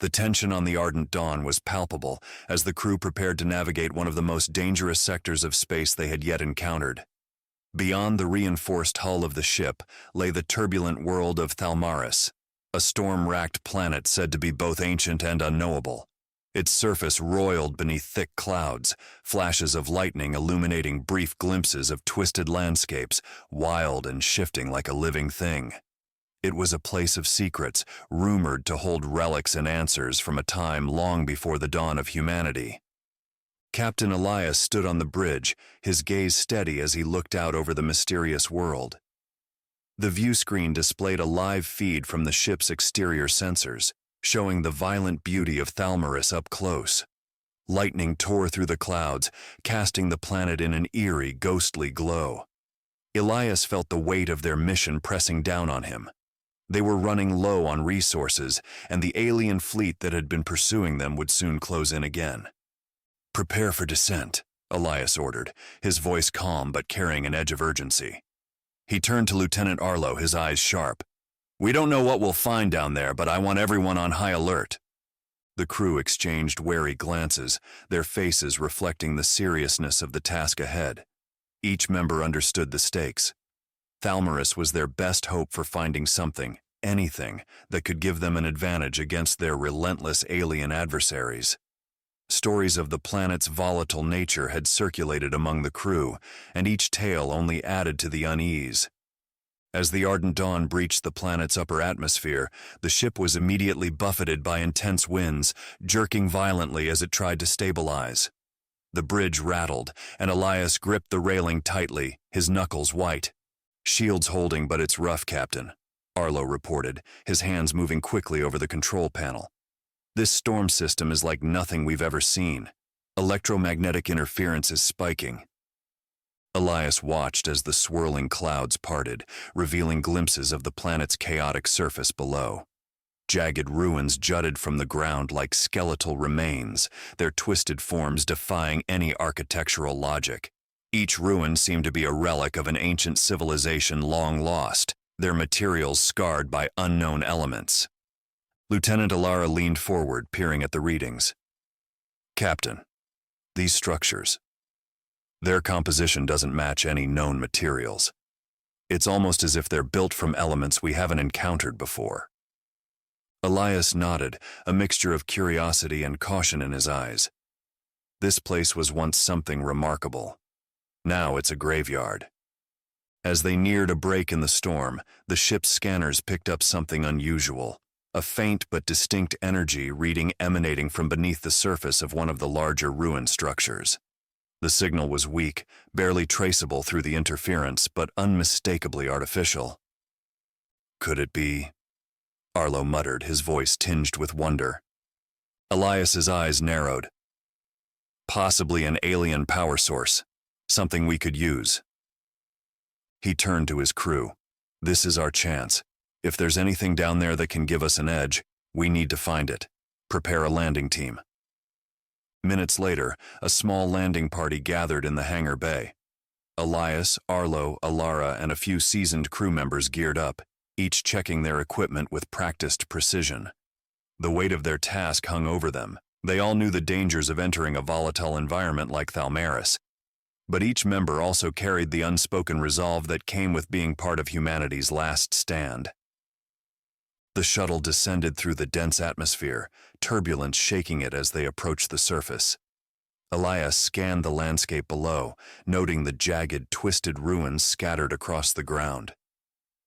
The tension on the ardent dawn was palpable as the crew prepared to navigate one of the most dangerous sectors of space they had yet encountered. Beyond the reinforced hull of the ship lay the turbulent world of Thalmaris, a storm-racked planet said to be both ancient and unknowable. Its surface roiled beneath thick clouds, flashes of lightning illuminating brief glimpses of twisted landscapes, wild and shifting like a living thing. It was a place of secrets, rumored to hold relics and answers from a time long before the dawn of humanity. Captain Elias stood on the bridge, his gaze steady as he looked out over the mysterious world. The view screen displayed a live feed from the ship's exterior sensors, showing the violent beauty of Thalmaris up close. Lightning tore through the clouds, casting the planet in an eerie, ghostly glow. Elias felt the weight of their mission pressing down on him. They were running low on resources, and the alien fleet that had been pursuing them would soon close in again. "Prepare for descent," Elias ordered, his voice calm but carrying an edge of urgency. He turned to Lieutenant Arlo, his eyes sharp. "We don't know what we'll find down there, but I want everyone on high alert." The crew exchanged wary glances, their faces reflecting the seriousness of the task ahead. Each member understood the stakes. Thalmaris was their best hope for finding something, anything, that could give them an advantage against their relentless alien adversaries. Stories of the planet's volatile nature had circulated among the crew, and each tale only added to the unease. As the ardent dawn breached the planet's upper atmosphere, the ship was immediately buffeted by intense winds, jerking violently as it tried to stabilize. The bridge rattled, and Elias gripped the railing tightly, his knuckles white. "Shield's holding, but it's rough, Captain," Arlo reported, his hands moving quickly over the control panel. "This storm system is like nothing we've ever seen. Electromagnetic interference is spiking." Elias watched as the swirling clouds parted, revealing glimpses of the planet's chaotic surface below. Jagged ruins jutted from the ground like skeletal remains, their twisted forms defying any architectural logic. Each ruin seemed to be a relic of an ancient civilization long lost, their materials scarred by unknown elements. Lieutenant Alara leaned forward, peering at the readings. "Captain, these structures, their composition doesn't match any known materials. It's almost as if they're built from elements we haven't encountered before." Elias nodded, a mixture of curiosity and caution in his eyes. This place was once something remarkable. Now it's a graveyard. As they neared a break in the storm, the ship's scanners picked up something unusual, a faint but distinct energy reading emanating from beneath the surface of one of the larger ruined structures. The signal was weak, barely traceable through the interference, but unmistakably artificial. "Could it be?" Arlo muttered, his voice tinged with wonder. Elias's eyes narrowed. "Possibly an alien power source. Something we could use." He turned to his crew. "This is our chance. If there's anything down there that can give us an edge, we need to find it. Prepare a landing team." Minutes later, a small landing party gathered in the hangar bay. Elias, Arlo, Alara, and a few seasoned crew members geared up, each checking their equipment with practiced precision. The weight of their task hung over them. They all knew the dangers of entering a volatile environment like Thalmaris, but each member also carried the unspoken resolve that came with being part of humanity's last stand. The shuttle descended through the dense atmosphere, turbulence shaking it as they approached the surface. Elias scanned the landscape below, noting the jagged, twisted ruins scattered across the ground.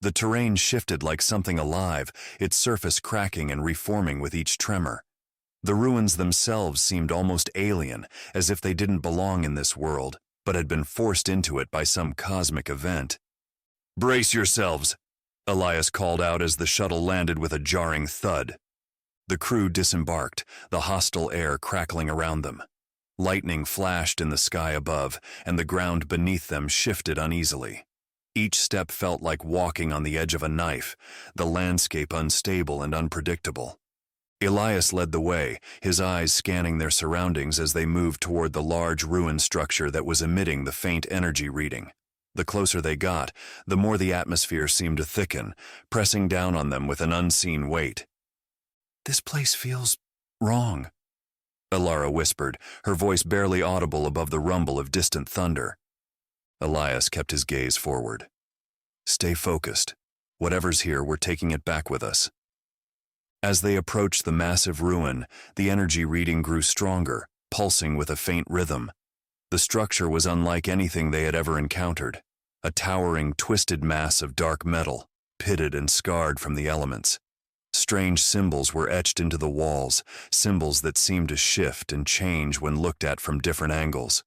The terrain shifted like something alive, its surface cracking and reforming with each tremor. The ruins themselves seemed almost alien, as if they didn't belong in this world, but had been forced into it by some cosmic event. "Brace yourselves," Elias called out as the shuttle landed with a jarring thud. The crew disembarked, the hostile air crackling around them. Lightning flashed in the sky above, and the ground beneath them shifted uneasily. Each step felt like walking on the edge of a knife, the landscape unstable and unpredictable. Elias led the way, his eyes scanning their surroundings as they moved toward the large ruined structure that was emitting the faint energy reading. The closer they got, the more the atmosphere seemed to thicken, pressing down on them with an unseen weight. "This place feels wrong," Alara whispered, her voice barely audible above the rumble of distant thunder. Elias kept his gaze forward. "Stay focused. Whatever's here, we're taking it back with us." As they approached the massive ruin, the energy reading grew stronger, pulsing with a faint rhythm. The structure was unlike anything they had ever encountered, a towering, twisted mass of dark metal, pitted and scarred from the elements. Strange symbols were etched into the walls, symbols that seemed to shift and change when looked at from different angles.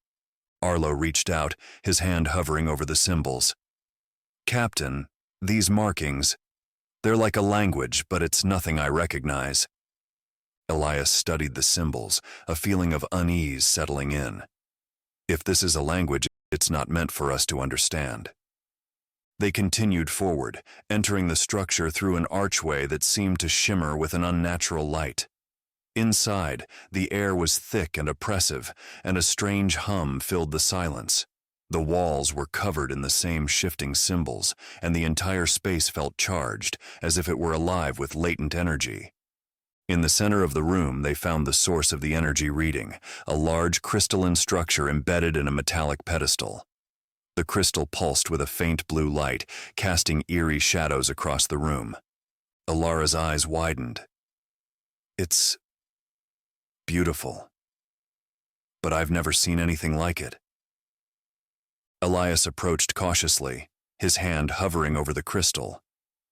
Arlo reached out, his hand hovering over the symbols. "Captain, these markings, they're like a language, but it's nothing I recognize." Elias studied the symbols, a feeling of unease settling in. If this is a language, it's not meant for us to understand. They continued forward, entering the structure through an archway that seemed to shimmer with an unnatural light. Inside, the air was thick and oppressive, and a strange hum filled the silence. The walls were covered in the same shifting symbols, and the entire space felt charged, as if it were alive with latent energy. In the center of the room, they found the source of the energy reading, a large crystalline structure embedded in a metallic pedestal. The crystal pulsed with a faint blue light, casting eerie shadows across the room. Alara's eyes widened. "It's beautiful, but I've never seen anything like it." Elias approached cautiously, his hand hovering over the crystal.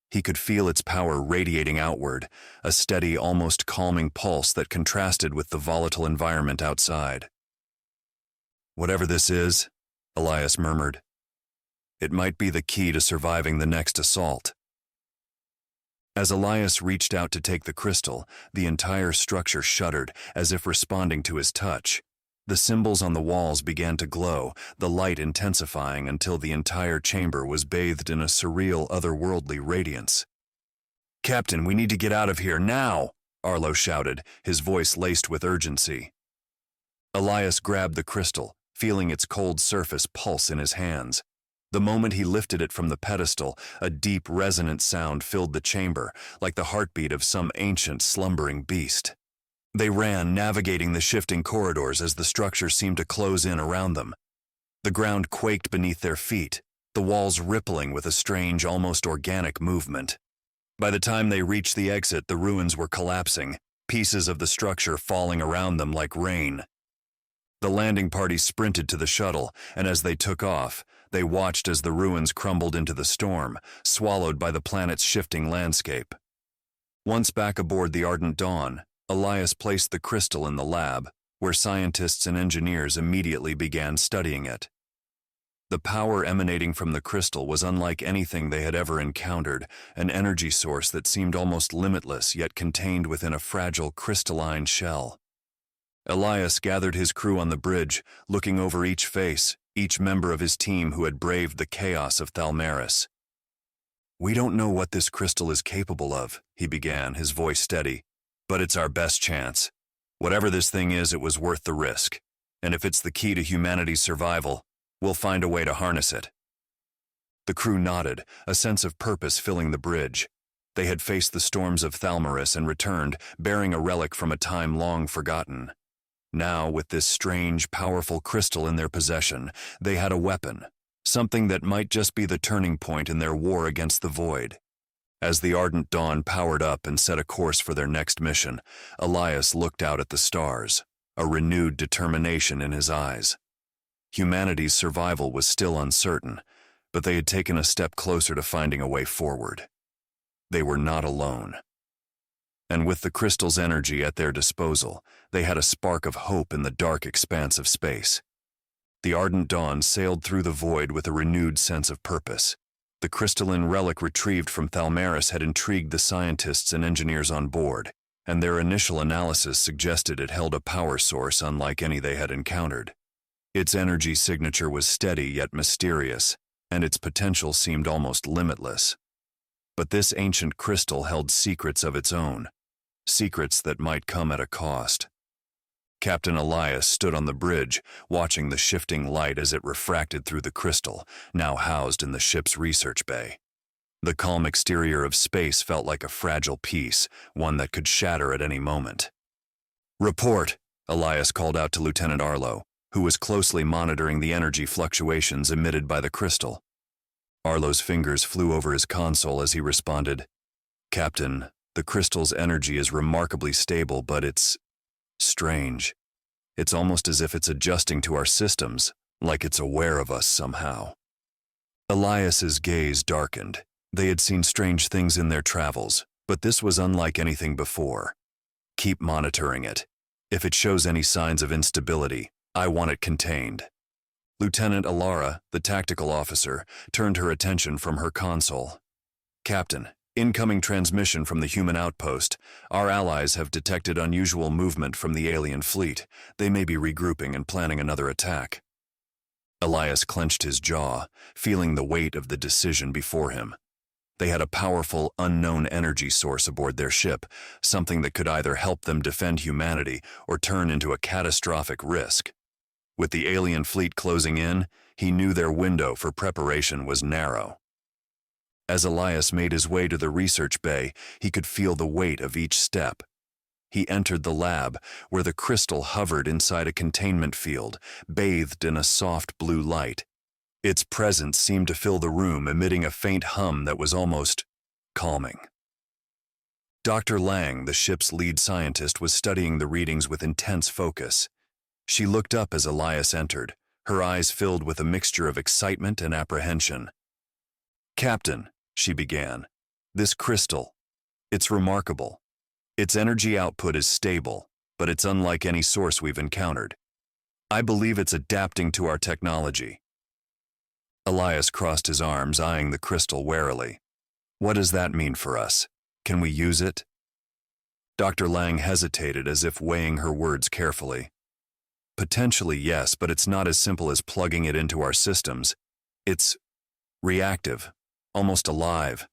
He could feel its power radiating outward, a steady, almost calming pulse that contrasted with the volatile environment outside. "Whatever this is," Elias murmured, "it might be the key to surviving the next assault." As Elias reached out to take the crystal, the entire structure shuddered, as if responding to his touch. The symbols on the walls began to glow, the light intensifying until the entire chamber was bathed in a surreal, otherworldly radiance. "Captain, we need to get out of here now!" Arlo shouted, his voice laced with urgency. Elias grabbed the crystal, feeling its cold surface pulse in his hands. The moment he lifted it from the pedestal, a deep, resonant sound filled the chamber, like the heartbeat of some ancient, slumbering beast. They ran, navigating the shifting corridors as the structure seemed to close in around them. The ground quaked beneath their feet, the walls rippling with a strange, almost organic movement. By the time they reached the exit, the ruins were collapsing, pieces of the structure falling around them like rain. The landing party sprinted to the shuttle, and as they took off, they watched as the ruins crumbled into the storm, swallowed by the planet's shifting landscape. Once back aboard the Ardent Dawn, Elias placed the crystal in the lab, where scientists and engineers immediately began studying it. The power emanating from the crystal was unlike anything they had ever encountered, an energy source that seemed almost limitless yet contained within a fragile crystalline shell. Elias gathered his crew on the bridge, looking over each face, each member of his team who had braved the chaos of Thalmaris. "We don't know what this crystal is capable of," he began, his voice steady. "But it's our best chance. Whatever this thing is, it was worth the risk. And if it's the key to humanity's survival, we'll find a way to harness it." The crew nodded, a sense of purpose filling the bridge. They had faced the storms of Thalmaris and returned, bearing a relic from a time long forgotten. Now, with this strange, powerful crystal in their possession, they had a weapon, something that might just be the turning point in their war against the void. As the Ardent Dawn powered up and set a course for their next mission, Elias looked out at the stars, a renewed determination in his eyes. Humanity's survival was still uncertain, but they had taken a step closer to finding a way forward. They were not alone. And with the crystal's energy at their disposal, they had a spark of hope in the dark expanse of space. The Ardent Dawn sailed through the void with a renewed sense of purpose. The crystalline relic retrieved from Thalmaris had intrigued the scientists and engineers on board, and their initial analysis suggested it held a power source unlike any they had encountered. Its energy signature was steady yet mysterious, and its potential seemed almost limitless. But this ancient crystal held secrets of its own, secrets that might come at a cost. Captain Elias stood on the bridge, watching the shifting light as it refracted through the crystal, now housed in the ship's research bay. The calm exterior of space felt like a fragile piece, one that could shatter at any moment. "Report," Elias called out to Lieutenant Arlo, who was closely monitoring the energy fluctuations emitted by the crystal. Arlo's fingers flew over his console as he responded, "Captain, the crystal's energy is remarkably stable, but it's strange. It's almost as if it's adjusting to our systems, like it's aware of us somehow." Elias's gaze darkened. They had seen strange things in their travels, but this was unlike anything before. "Keep monitoring it. If it shows any signs of instability, I want it contained." Lieutenant Alara, the tactical officer, turned her attention from her console. "Captain, incoming transmission from the human outpost. Our allies have detected unusual movement from the alien fleet. They may be regrouping and planning another attack." Elias clenched his jaw, feeling the weight of the decision before him. They had a powerful, unknown energy source aboard their ship, something that could either help them defend humanity or turn into a catastrophic risk. With the alien fleet closing in, he knew their window for preparation was narrow. As Elias made his way to the research bay, he could feel the weight of each step. He entered the lab, where the crystal hovered inside a containment field, bathed in a soft blue light. Its presence seemed to fill the room, emitting a faint hum that was almost calming. Dr. Lang, the ship's lead scientist, was studying the readings with intense focus. She looked up as Elias entered, her eyes filled with a mixture of excitement and apprehension. "Captain," she began, "this crystal, it's remarkable. Its energy output is stable, but it's unlike any source we've encountered. I believe it's adapting to our technology." Elias crossed his arms, eyeing the crystal warily. "What does that mean for us? Can we use it?" Dr. Lang hesitated, as if weighing her words carefully. "Potentially, yes, but it's not as simple as plugging it into our systems. It's reactive, almost alive.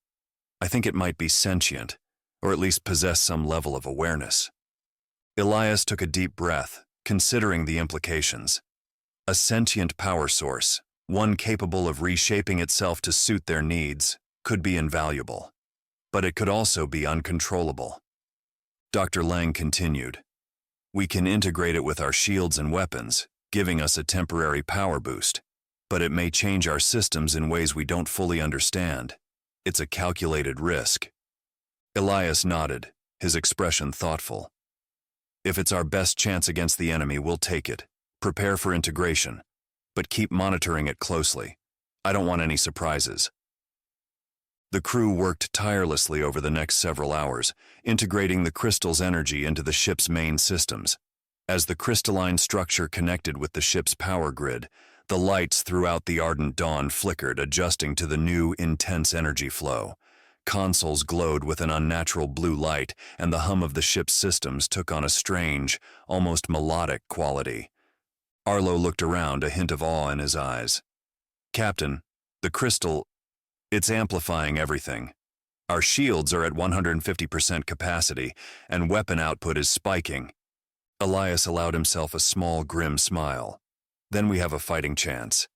I think it might be sentient, or at least possess some level of awareness." Elias took a deep breath, considering the implications. A sentient power source, one capable of reshaping itself to suit their needs, could be invaluable. But it could also be uncontrollable. Dr. Lang continued, "We can integrate it with our shields and weapons, giving us a temporary power boost, but it may change our systems in ways we don't fully understand. It's a calculated risk." Elias nodded, his expression thoughtful. "If it's our best chance against the enemy, we'll take it. Prepare for integration, but keep monitoring it closely. I don't want any surprises." The crew worked tirelessly over the next several hours, integrating the crystal's energy into the ship's main systems. As the crystalline structure connected with the ship's power grid, the lights throughout the ardent dawn flickered, adjusting to the new, intense energy flow. Consoles glowed with an unnatural blue light, and the hum of the ship's systems took on a strange, almost melodic quality. Arlo looked around, a hint of awe in his eyes. "Captain, the crystal, it's amplifying everything. Our shields are at 150% capacity, and weapon output is spiking." Elias allowed himself a small, grim smile. "Then we have a fighting chance."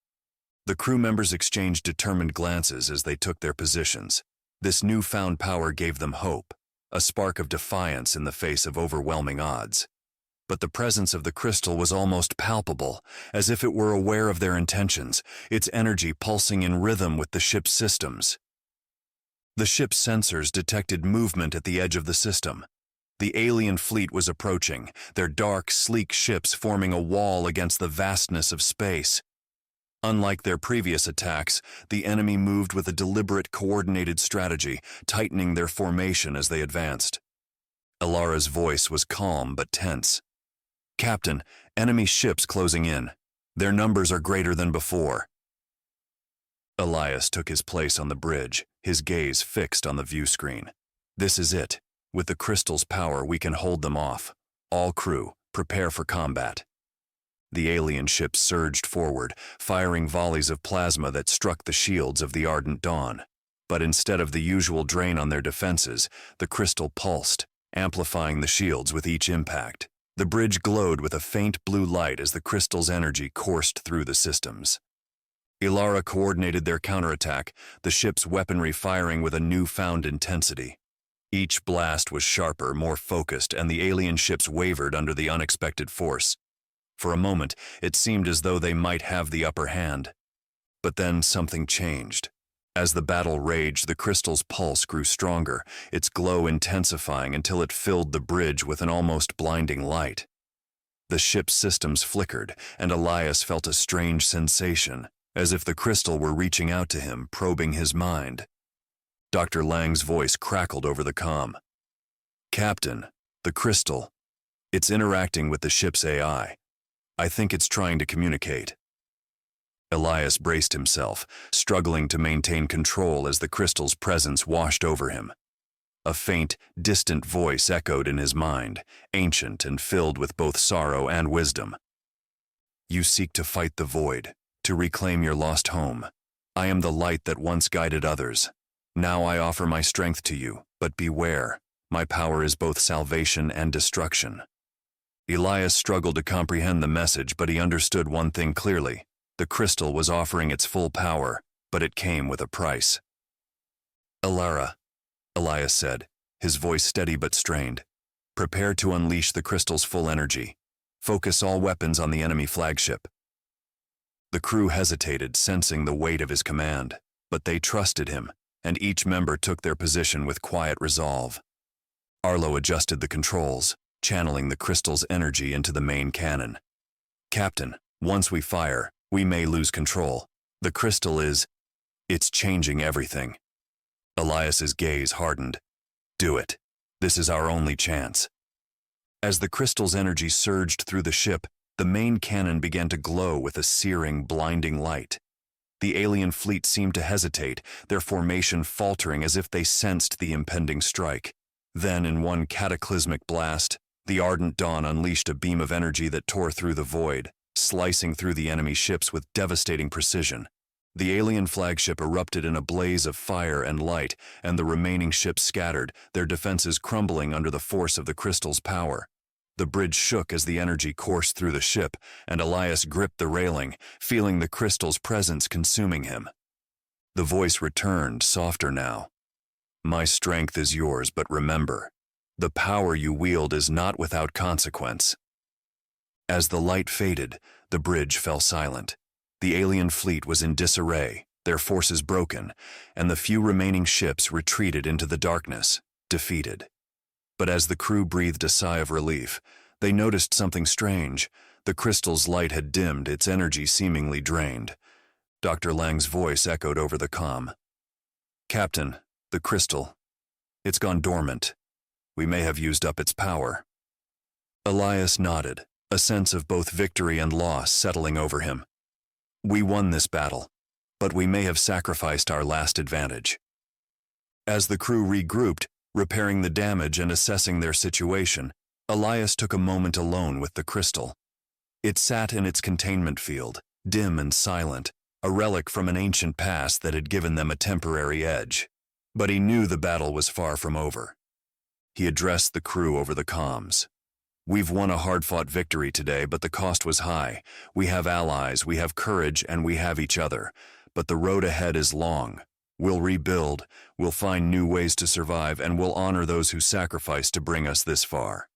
The crew members exchanged determined glances as they took their positions. This newfound power gave them hope, a spark of defiance in the face of overwhelming odds. But the presence of the crystal was almost palpable, as if it were aware of their intentions, its energy pulsing in rhythm with the ship's systems. The ship's sensors detected movement at the edge of the system. The alien fleet was approaching, their dark, sleek ships forming a wall against the vastness of space. Unlike their previous attacks, the enemy moved with a deliberate, coordinated strategy, tightening their formation as they advanced. Alara's voice was calm but tense. "Captain, enemy ships closing in. Their numbers are greater than before." Elias took his place on the bridge, his gaze fixed on the view screen. "This is it. With the crystal's power, we can hold them off. All crew, prepare for combat." The alien ship surged forward, firing volleys of plasma that struck the shields of the ardent dawn. But instead of the usual drain on their defenses, the crystal pulsed, amplifying the shields with each impact. The bridge glowed with a faint blue light as the crystal's energy coursed through the systems. Ilara coordinated their counterattack, the ship's weaponry firing with a newfound intensity. Each blast was sharper, more focused, and the alien ships wavered under the unexpected force. For a moment, it seemed as though they might have the upper hand. But then something changed. As the battle raged, the crystal's pulse grew stronger, its glow intensifying until it filled the bridge with an almost blinding light. The ship's systems flickered, and Elias felt a strange sensation, as if the crystal were reaching out to him, probing his mind. Dr. Lang's voice crackled over the comm. "Captain, the crystal. It's interacting with the ship's AI. I think it's trying to communicate." Elias braced himself, struggling to maintain control as the crystal's presence washed over him. A faint, distant voice echoed in his mind, ancient and filled with both sorrow and wisdom. "You seek to fight the void, to reclaim your lost home. I am the light that once guided others. Now I offer my strength to you, but beware, my power is both salvation and destruction." Elias struggled to comprehend the message, but he understood one thing clearly. The crystal was offering its full power, but it came with a price. "Ilara," Elias said, his voice steady but strained. "Prepare to unleash the crystal's full energy. Focus all weapons on the enemy flagship." The crew hesitated, sensing the weight of his command, but they trusted him, and each member took their position with quiet resolve. Arlo adjusted the controls, channeling the crystal's energy into the main cannon. "Captain, once we fire, we may lose control. The crystal it's changing everything." Elias's gaze hardened. "Do it. This is our only chance." As the crystal's energy surged through the ship, the main cannon began to glow with a searing, blinding light. The alien fleet seemed to hesitate, their formation faltering as if they sensed the impending strike. Then, in one cataclysmic blast, the ardent dawn unleashed a beam of energy that tore through the void, slicing through the enemy ships with devastating precision. The alien flagship erupted in a blaze of fire and light, and the remaining ships scattered, their defenses crumbling under the force of the crystal's power. The bridge shook as the energy coursed through the ship, and Elias gripped the railing, feeling the crystal's presence consuming him. The voice returned, softer now. "My strength is yours, but remember, the power you wield is not without consequence." As the light faded, the bridge fell silent. The alien fleet was in disarray, their forces broken, and the few remaining ships retreated into the darkness, defeated. But as the crew breathed a sigh of relief, they noticed something strange. The crystal's light had dimmed, its energy seemingly drained. Dr. Lang's voice echoed over the comm. "Captain, the crystal. It's gone dormant. We may have used up its power." Elias nodded, a sense of both victory and loss settling over him. "We won this battle, but we may have sacrificed our last advantage." As the crew regrouped, repairing the damage and assessing their situation, Elias took a moment alone with the crystal. It sat in its containment field, dim and silent, a relic from an ancient past that had given them a temporary edge. But he knew the battle was far from over. He addressed the crew over the comms. "We've won a hard-fought victory today, but the cost was high. We have allies, we have courage, and we have each other. But the road ahead is long. We'll rebuild, we'll find new ways to survive, and we'll honor those who sacrificed to bring us this far."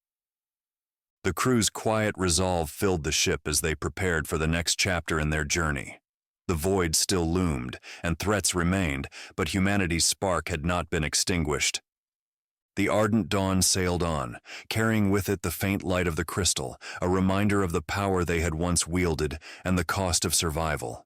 The crew's quiet resolve filled the ship as they prepared for the next chapter in their journey. The void still loomed, and threats remained, but humanity's spark had not been extinguished. The ardent dawn sailed on, carrying with it the faint light of the crystal, a reminder of the power they had once wielded and the cost of survival.